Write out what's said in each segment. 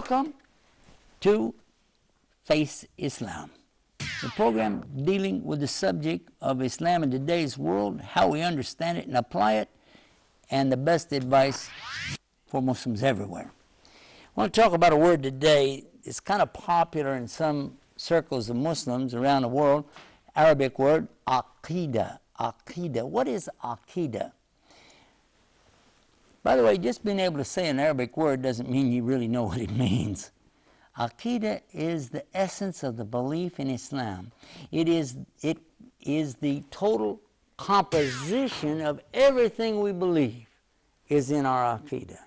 Welcome to Face Islam, the program dealing with the subject of Islam in today's world, how we understand it and apply it, and the best advice for Muslims everywhere. I want to talk about a word today. It's kind of popular in some circles of Muslims around the world, Arabic word, Aqeedah. Aqeedah. What is Aqeedah? By the way, just being able to say an Arabic word doesn't mean you really know what it means. Aqeedah is the essence of the belief in Islam. It is the total composition of everything we believe is in our Aqeedah.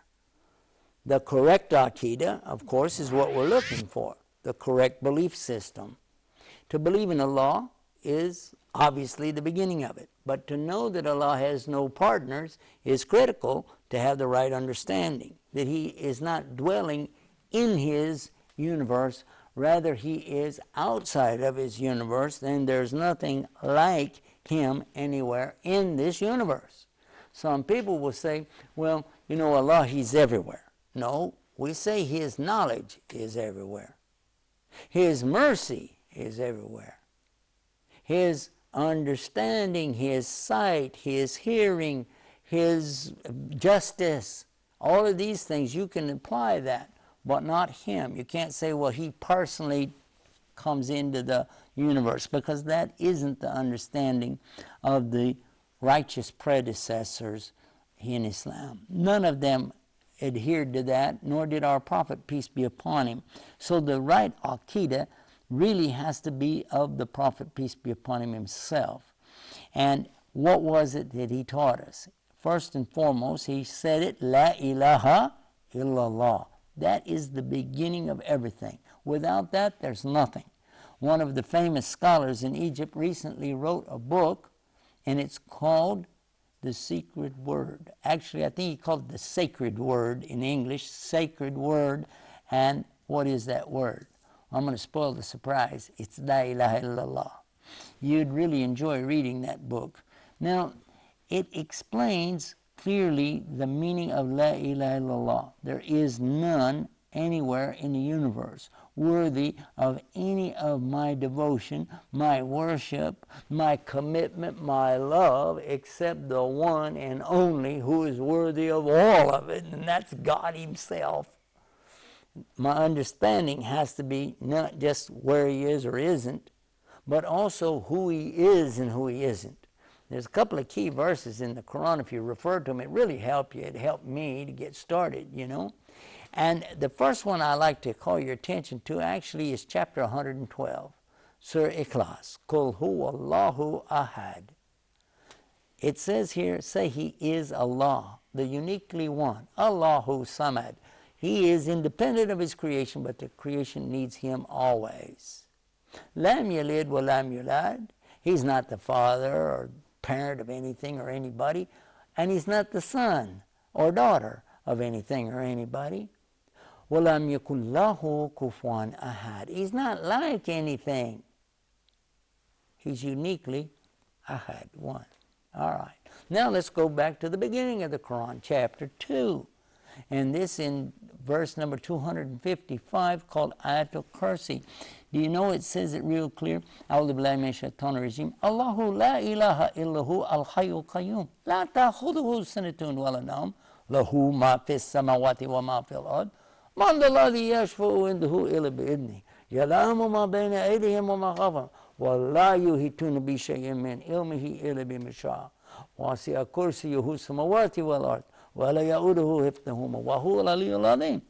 The correct Aqeedah, of course, is what we're looking for, the correct belief system. To believe in Allah is obviously the beginning of it, but to know that Allah has no partners is critical to have the right understanding, that He is not dwelling in His universe, rather He is outside of His universe, and there's nothing like Him anywhere in this universe. Some people will say, well, you know, Allah, He's everywhere. No, we say His knowledge is everywhere. His mercy is everywhere. His understanding, His sight, His hearing, His justice, all of these things, you can apply that, but not Him. You can't say, well, He personally comes into the universe, because that isn't the understanding of the righteous predecessors in Islam. None of them adhered to that, nor did our Prophet, peace be upon him. So the right Aqeedah really has to be of the Prophet, peace be upon him, himself. And what was it that he taught us? First and foremost, he said it, La ilaha illallah. That is the beginning of everything. Without that, there's nothing. One of the famous scholars in Egypt recently wrote a book, and it's called The Secret Word. Actually, I think he called it The Sacred Word in English, Sacred Word. And what is that word? I'm going to spoil the surprise. It's La ilaha illallah. You'd really enjoy reading that book. Now, it explains clearly the meaning of La ilaha illallah. There is none anywhere in the universe worthy of any of my devotion, my worship, my commitment, my love, except the one and only who is worthy of all of it, and that's God Himself. My understanding has to be not just where He is or isn't, but also who He is and who He isn't. There's a couple of key verses in the Quran. If you refer to them, it really helped you. It helped me to get started, you know. And the first one I like to call your attention to actually is chapter 112, Surah Ikhlas, Qul huwa Allahu ahad. It says here, say He is Allah, the uniquely one, Allahu samad. He is independent of His creation, but the creation needs Him always. Lam yalid wa lam yulad. He's not the father or parent of anything or anybody, and He's not the son or daughter of anything or anybody. وَلَمْ يَكُنْ لَهُ كُفُوًا أَحَدٌ. He's not like anything. He's uniquely ahad, one. All right. Now let's go back to the beginning of the Quran, chapter 2. And this in verse number 255, called Ayatul Kursi. Do you know it says it real clear? أعوذ بالله من الشيطان الرجيم. الله لا إله إلا هو الحي القيوم لا تأخذه سنة ولا نوم له ما في السماوات وما في الأرض من ذا الذي يشفع عنده إلا بإذنه يعلم ما بين أيديهم وما خلفهم ولا يحيطون بشيء من علمه إلا بما شاء وسع كرسيه السماوات والأرض ولا يؤوده حفظهما وهو العلي العظيم.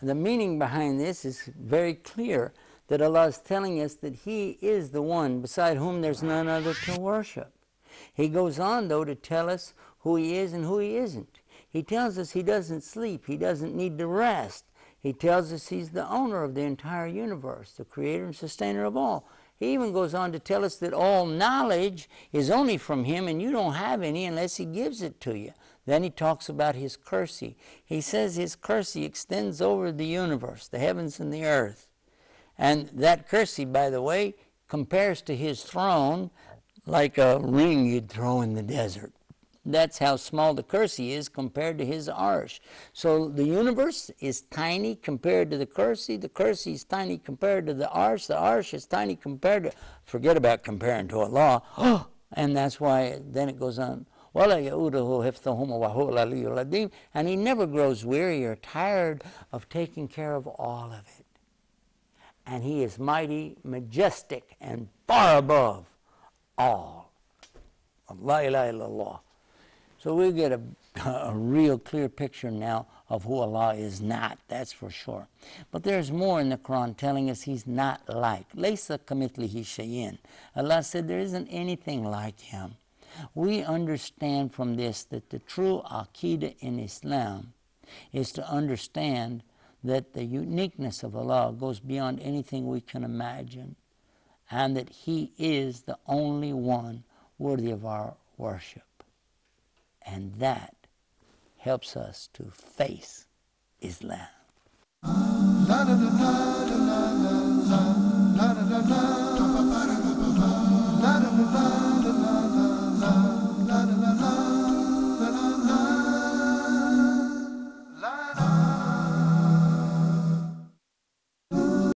The meaning behind this is very clear, that Allah is telling us that He is the one beside whom there's none other to worship. He goes on, though, to tell us who He is and who He isn't. He tells us He doesn't sleep. He doesn't need to rest. He tells us He's the owner of the entire universe, the creator and sustainer of all. He even goes on to tell us that all knowledge is only from Him, and you don't have any unless He gives it to you. Then He talks about His kursi. He says His kursi extends over the universe, the heavens and the earth. And that kursi, by the way, compares to His throne like a ring you'd throw in the desert. That's how small the kursi is compared to his arsh. So the universe is tiny compared to the kursi is tiny compared to the arsh is tiny compared to, forget about comparing to Allah. And that's why then it goes on, and he never grows weary or tired of taking care of all of it. And he is mighty, majestic, and far above all. La ilaha illallah. So we get a real clear picture now of who Allah is not, that's for sure. But there's more in the Quran telling us he's not like. Laysa kamithlihi shay'in. Allah said there isn't anything like him. We understand from this that the true Aqeedah in Islam is to understand that the uniqueness of Allah goes beyond anything we can imagine, and that he is the only one worthy of our worship. And that helps us to face Islam.